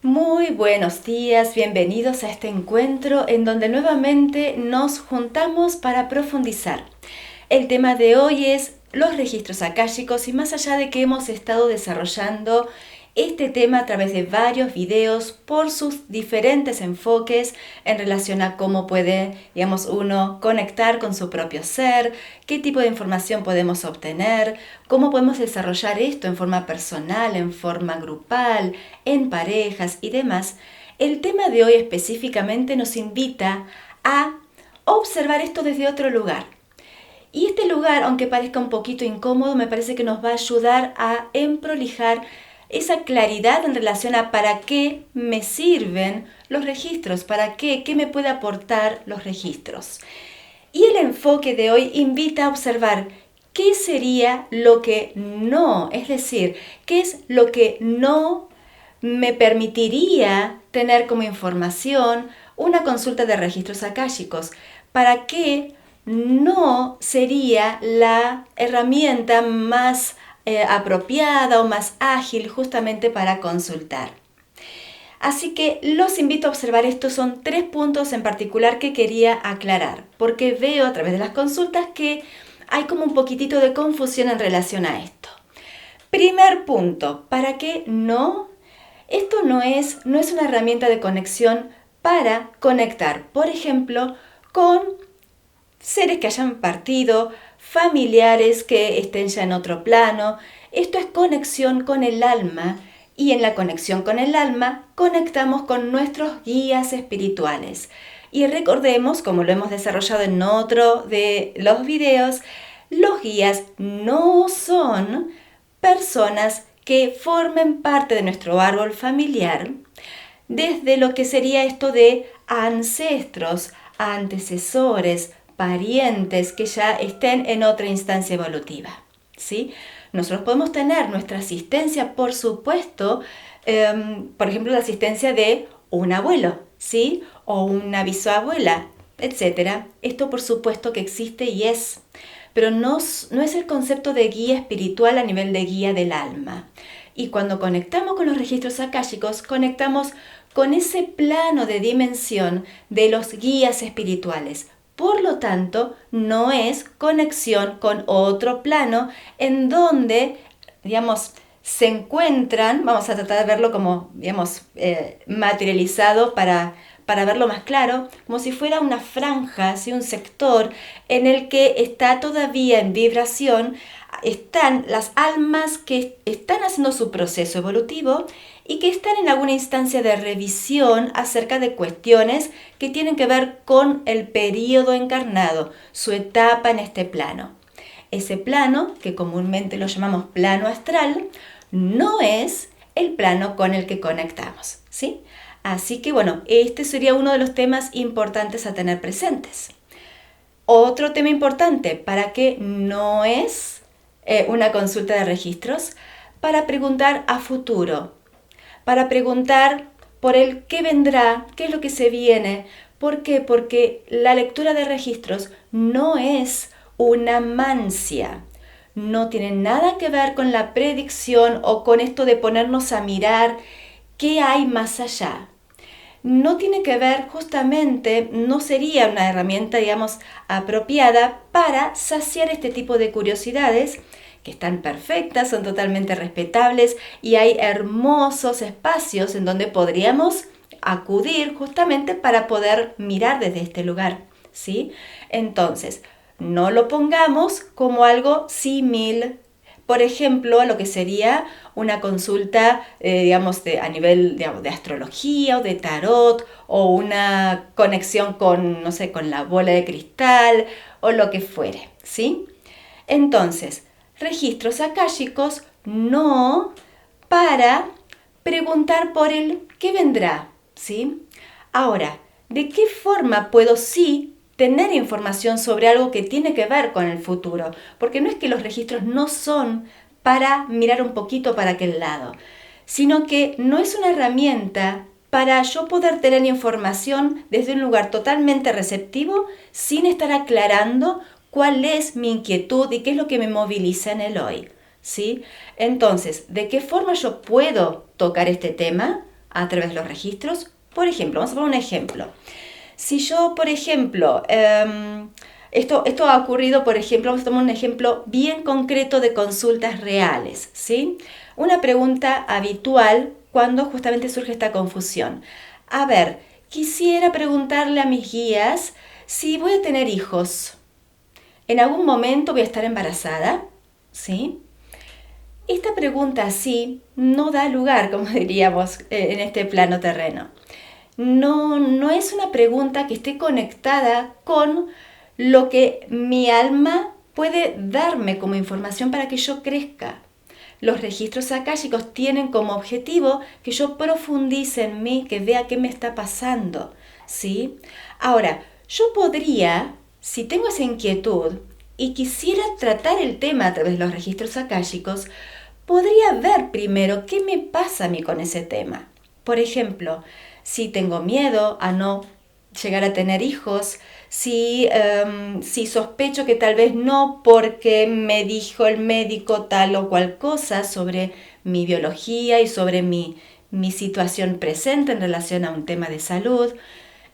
Muy buenos días, bienvenidos a este encuentro en donde nuevamente nos juntamos para profundizar. El tema de hoy es los registros akáshicos y más allá de que hemos estado desarrollando este tema a través de varios videos por sus diferentes enfoques en relación a cómo puede, uno conectar con su propio ser, qué tipo de información podemos obtener, cómo podemos desarrollar esto en forma personal, en forma grupal, en parejas y demás. El tema de hoy específicamente nos invita a observar esto desde otro lugar. Y este lugar, aunque parezca un poquito incómodo, me parece que nos va a ayudar a emprolijar esa claridad en relación a para qué me sirven los registros, para qué me puede aportar los registros. Y el enfoque de hoy invita a observar qué sería lo que no, es decir, qué es lo que no me permitiría tener como información una consulta de registros akáshicos, para qué no sería la herramienta más apropiada o más ágil justamente para consultar. Así que los invito a observar. Estos son 3 puntos en particular que quería aclarar, porque veo a través de las consultas que hay como un poquitito de confusión en relación a esto. Primer punto, ¿para qué no? Esto no es una herramienta de conexión para conectar, por ejemplo, con seres que hayan partido, familiares que estén ya en otro plano. Esto es conexión con el alma y en la conexión con el alma conectamos con nuestros guías espirituales. Y recordemos, como lo hemos desarrollado en otro de los videos, los guías no son personas que formen parte de nuestro árbol familiar desde lo que sería esto de ancestros, antecesores, parientes que ya estén en otra instancia evolutiva, ¿sí? Nosotros podemos tener nuestra asistencia, por supuesto, por ejemplo, la asistencia de un abuelo, ¿sí? O una bisabuela, etcétera. Esto, por supuesto, que existe y es, pero no es el concepto de guía espiritual a nivel de guía del alma. Y cuando conectamos con los registros akáshicos, conectamos con ese plano de dimensión de los guías espirituales. Por lo tanto, no es conexión con otro plano en donde, se encuentran. Vamos a tratar de verlo como, materializado para verlo más claro, como si fuera una franja, ¿sí? Un sector en el que está todavía en vibración, están las almas que están haciendo su proceso evolutivo y que están en alguna instancia de revisión acerca de cuestiones que tienen que ver con el periodo encarnado, su etapa en este plano. Ese plano, que comúnmente lo llamamos plano astral, no es el plano con el que conectamos, ¿sí? Así que bueno, este sería uno de los temas importantes a tener presentes. Otro tema importante, ¿para qué no es una consulta de registros? Para preguntar a futuro, para preguntar por el qué vendrá, qué es lo que se viene. ¿Por qué? Porque la lectura de registros no es una mancia. No tiene nada que ver con la predicción o con esto de ponernos a mirar qué hay más allá. No tiene que ver, justamente, no sería una herramienta, apropiada para saciar este tipo de curiosidades que están perfectas, son totalmente respetables y hay hermosos espacios en donde podríamos acudir justamente para poder mirar desde este lugar, ¿sí? Entonces, no lo pongamos como algo símil, por ejemplo, a lo que sería una consulta, a nivel de astrología o de tarot, o una conexión con, no sé, con la bola de cristal o lo que fuere, ¿sí? Entonces, registros akáshicos no para preguntar por el qué vendrá, ¿sí? Ahora, ¿de qué forma puedo sí tener información sobre algo que tiene que ver con el futuro? Porque no es que los registros no son para mirar un poquito para aquel lado, sino que no es una herramienta para yo poder tener información desde un lugar totalmente receptivo sin estar aclarando cuál es mi inquietud y qué es lo que me moviliza en el hoy, ¿sí? Entonces, ¿de qué forma yo puedo tocar este tema? a través de los registros. Por ejemplo, vamos a poner un ejemplo. Si yo, por ejemplo, esto ha ocurrido, por ejemplo, vamos a tomar un ejemplo bien concreto de consultas reales, ¿sí? Una pregunta habitual cuando justamente surge esta confusión. A ver, quisiera preguntarle a mis guías si voy a tener hijos. ¿En algún momento voy a estar embarazada? ¿Sí? Esta pregunta así no da lugar, como diríamos, en este plano terreno. No es una pregunta que esté conectada con lo que mi alma puede darme como información para que yo crezca. Los registros akáshicos tienen como objetivo que yo profundice en mí, que vea qué me está pasando, ¿sí? Ahora, yo podría, si tengo esa inquietud y quisiera tratar el tema a través de los registros akáshicos, podría ver primero qué me pasa a mí con ese tema. Por ejemplo, si tengo miedo a no llegar a tener hijos, si sospecho que tal vez no porque me dijo el médico tal o cual cosa sobre mi biología y sobre mi situación presente en relación a un tema de salud.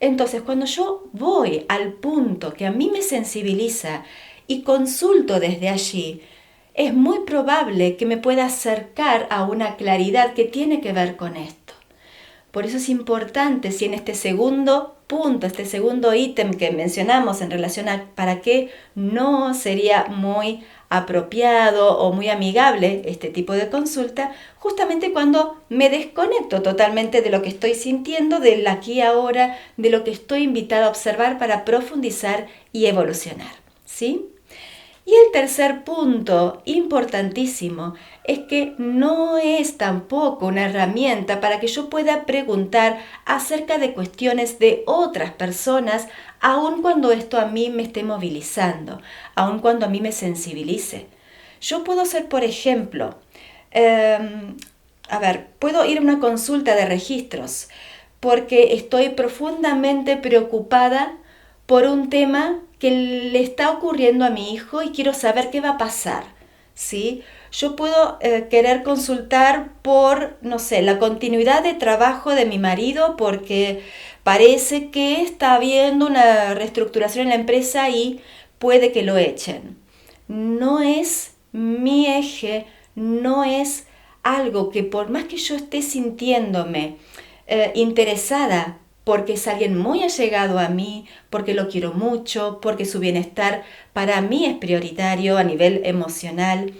Entonces, cuando yo voy al punto que a mí me sensibiliza y consulto desde allí, es muy probable que me pueda acercar a una claridad que tiene que ver con esto. Por eso es importante, si en este segundo punto, este segundo ítem que mencionamos en relación a para qué no sería muy apropiado o muy amigable este tipo de consulta, justamente cuando me desconecto totalmente de lo que estoy sintiendo, del aquí y ahora, de lo que estoy invitada a observar para profundizar y evolucionar, ¿sí? Y el tercer punto, importantísimo, es que no es tampoco una herramienta para que yo pueda preguntar acerca de cuestiones de otras personas, aun cuando esto a mí me esté movilizando, aun cuando a mí me sensibilice. Yo puedo ser, por ejemplo, puedo ir a una consulta de registros porque estoy profundamente preocupada por un tema que le está ocurriendo a mi hijo y quiero saber qué va a pasar, ¿sí? Yo puedo querer consultar por, no sé, la continuidad de trabajo de mi marido porque parece que está habiendo una reestructuración en la empresa y puede que lo echen. No es mi eje, no es algo que por más que yo esté sintiéndome interesada porque es alguien muy allegado a mí, porque lo quiero mucho, porque su bienestar para mí es prioritario a nivel emocional.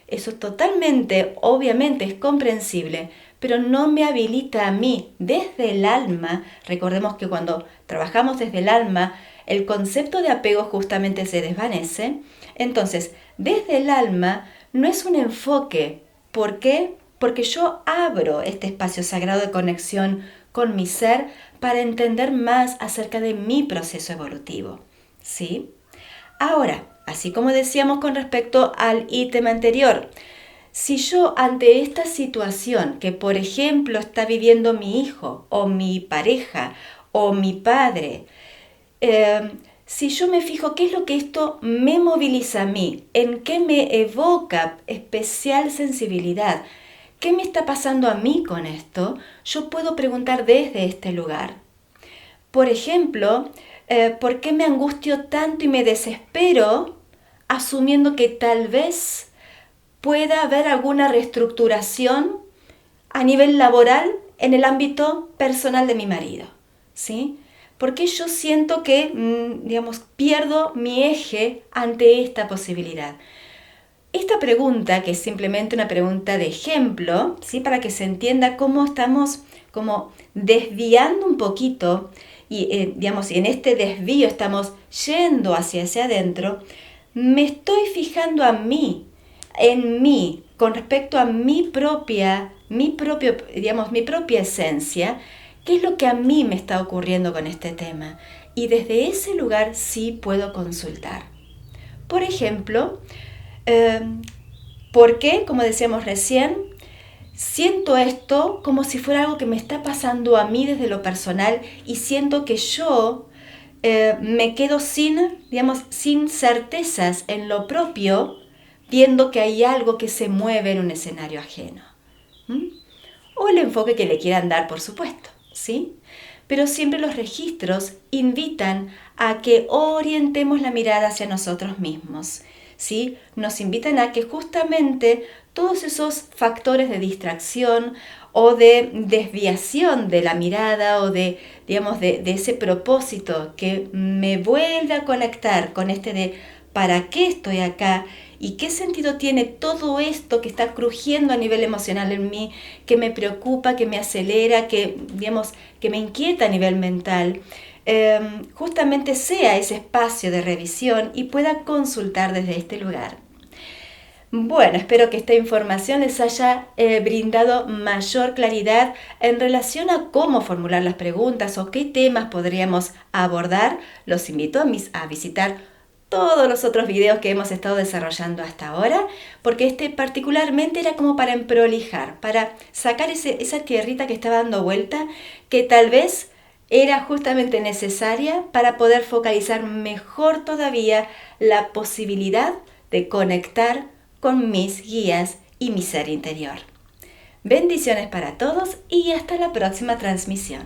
Eso totalmente, obviamente es comprensible, pero no me habilita a mí desde el alma. Recordemos que cuando trabajamos desde el alma, el concepto de apego justamente se desvanece. Entonces, desde el alma no es un enfoque. ¿Por qué? Porque yo abro este espacio sagrado de conexión con mi ser para entender más acerca de mi proceso evolutivo, ¿sí? Ahora, así como decíamos con respecto al ítem anterior, si yo ante esta situación que por ejemplo está viviendo mi hijo o mi pareja o mi padre, si yo me fijo qué es lo que esto me moviliza a mí, en qué me evoca especial sensibilidad, ¿qué me está pasando a mí con esto? Yo puedo preguntar desde este lugar. Por ejemplo, ¿por qué me angustio tanto y me desespero asumiendo que tal vez pueda haber alguna reestructuración a nivel laboral en el ámbito personal de mi marido? ¿Sí? ¿Por qué yo siento que, pierdo mi eje ante esta posibilidad? Esta pregunta, que es simplemente una pregunta de ejemplo, ¿sí? Para que se entienda cómo estamos como desviando un poquito y en este desvío estamos yendo hacia adentro, me estoy fijando en mí, con respecto a mi propia esencia, qué es lo que a mí me está ocurriendo con este tema. Y desde ese lugar sí puedo consultar. Por ejemplo, ¿por qué? Como decíamos recién, siento esto como si fuera algo que me está pasando a mí desde lo personal y siento que yo me quedo sin certezas en lo propio, viendo que hay algo que se mueve en un escenario ajeno. ¿Mm? o el enfoque que le quieran dar, por supuesto, ¿sí? Pero siempre los registros invitan a que orientemos la mirada hacia nosotros mismos, ¿sí? Nos invitan a que justamente todos esos factores de distracción o de desviación de la mirada o de, digamos, de ese propósito que me vuelve a conectar con este de ¿para qué estoy acá? ¿Y qué sentido tiene todo esto que está crujiendo a nivel emocional en mí, que me preocupa, que me acelera, que, digamos, que me inquieta a nivel mental? Justamente sea ese espacio de revisión y pueda consultar desde este lugar. Bueno, espero que esta información les haya brindado mayor claridad en relación a cómo formular las preguntas o qué temas podríamos abordar. Los invito a visitar todos los otros videos que hemos estado desarrollando hasta ahora, porque este particularmente era como para emprolijar, para sacar esa tierrita que estaba dando vuelta, que tal vez era justamente necesaria para poder focalizar mejor todavía la posibilidad de conectar con mis guías y mi ser interior. Bendiciones para todos y hasta la próxima transmisión.